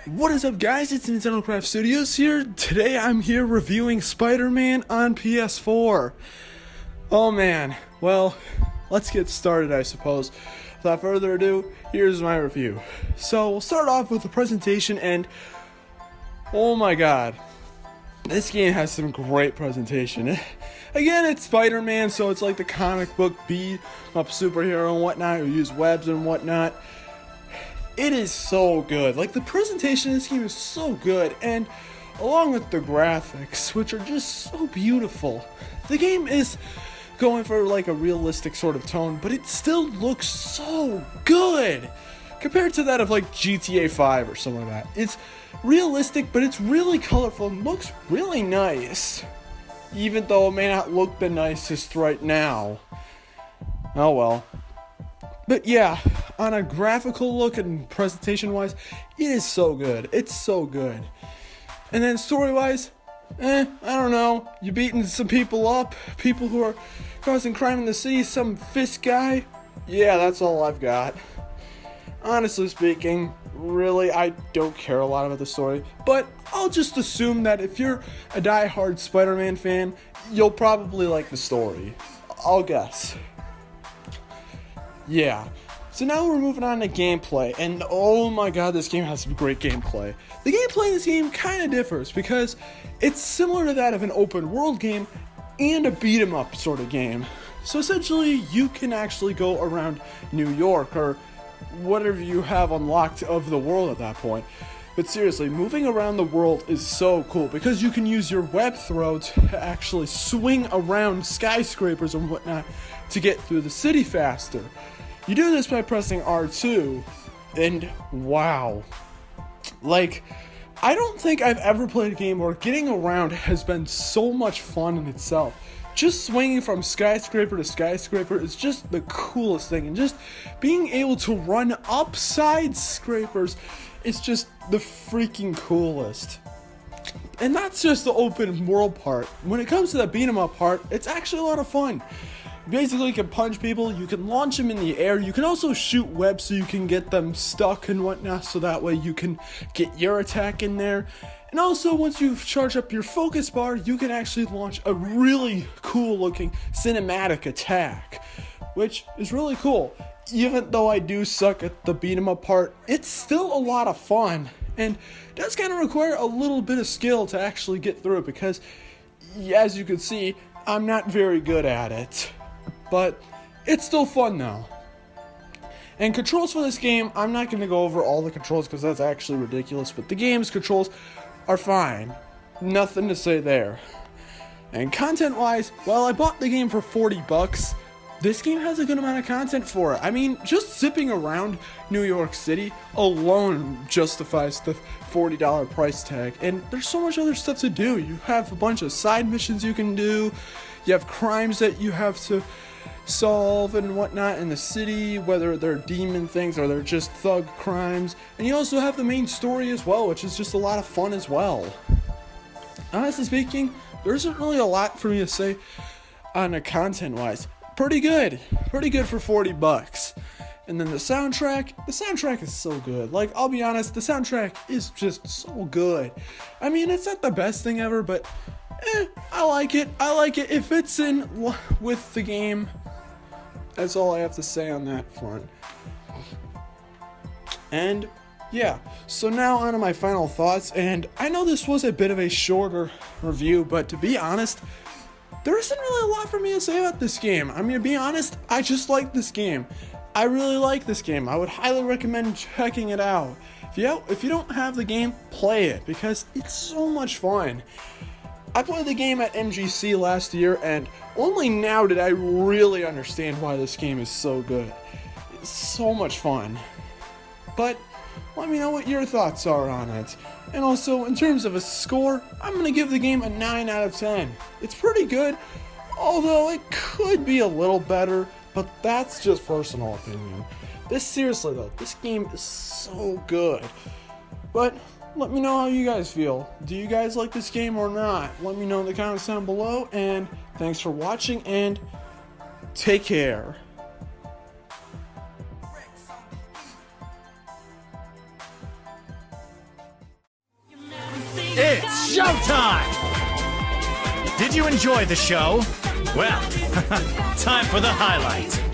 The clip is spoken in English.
What is up, guys? It's Nintendo Craft Studios here. Today I'm here reviewing Spider-Man on PS4. Oh man, well, let's get started, I suppose. Without further ado, here's my review. So we'll start off with the presentation, and oh my god, this game has some great presentation. Again, it's Spider-Man, so it's like the comic book beat-up superhero and whatnot, who use webs and whatnot. It is so good. Like, the presentation of this game is so good, and along with the graphics, which are just so beautiful. The game is going for like a realistic sort of tone, but it still looks so good compared to that of like GTA 5 or something like that. It's realistic, but it's really colorful and looks really nice, even though it may not look the nicest right now. Oh well. But yeah, on a graphical look and presentation wise, it is so good. It's so good. And then story wise, I don't know. You're beating some people up, people who are causing crime in the city, some fist guy. Yeah, that's all I've got. Honestly speaking, really, I don't care a lot about the story, but I'll just assume that if you're a die-hard Spider-Man fan, you'll probably like the story. I'll guess. Yeah, so now we're moving on to gameplay, and oh my god, this game has some great gameplay. The gameplay in this game kind of differs, because it's similar to that of an open world game and a beat 'em up sort of game. So essentially, you can actually go around New York, or whatever you have unlocked of the world at that point. But seriously, moving around the world is so cool, because you can use your web throw to actually swing around skyscrapers and whatnot to get through the city faster. You do this by pressing R2, and wow. Like, I don't think I've ever played a game where getting around has been so much fun in itself. Just swinging from skyscraper to skyscraper is just the coolest thing, and just being able to run upside scrapers is just the freaking coolest. And that's just the open world part. When it comes to the beat 'em up part, it's actually a lot of fun. Basically, you can punch people, you can launch them in the air, you can also shoot webs so you can get them stuck and whatnot, so that way you can get your attack in there. And also, once you charge up your focus bar, you can actually launch a really cool looking cinematic attack, which is really cool. Even though I do suck at the beat 'em up part, it's still a lot of fun, and does kind of require a little bit of skill to actually get through it, because as you can see, I'm not very good at it. But it's still fun though. And controls for this game, I'm not going to go over all the controls because that's actually ridiculous, but the game's controls are fine. Nothing to say there. And content wise, while I bought the game for $40, this game has a good amount of content for it. I mean, just zipping around New York City alone justifies the $40 price tag. And there's so much other stuff to do. You have a bunch of side missions you can do. You have crimes that you have to solve and whatnot in the city, whether they're demon things or they're just thug crimes. And you also have the main story as well, which is just a lot of fun as well. Honestly speaking, there isn't really a lot for me to say on a content wise. Pretty good for $40. And then the soundtrack is so good. Like, I'll be honest, the soundtrack is just so good. I mean, it's not the best thing ever, but I like it. It fits in with the game. That's all I have to say on that front. And yeah, so now on to my final thoughts. And I know this was a bit of a shorter review, but to be honest, there isn't really a lot for me to say about this game. I mean, to be honest, I just like this game. I really like this game. I would highly recommend checking it out. If you don't have the game, play it, because it's so much fun. I played the game at MGC last year, and only now did I really understand why this game is so good. It's so much fun. But let me know what your thoughts are on it. And also, in terms of a score, I'm going to give the game a 9 out of 10. It's pretty good, although it could be a little better, but that's just personal opinion. Seriously though, this game is so good. But let me know how you guys feel. Do you guys like this game or not? Let me know in the comments down below, and thanks for watching, and take care. It's showtime! Did you enjoy the show? Well, time for the highlight.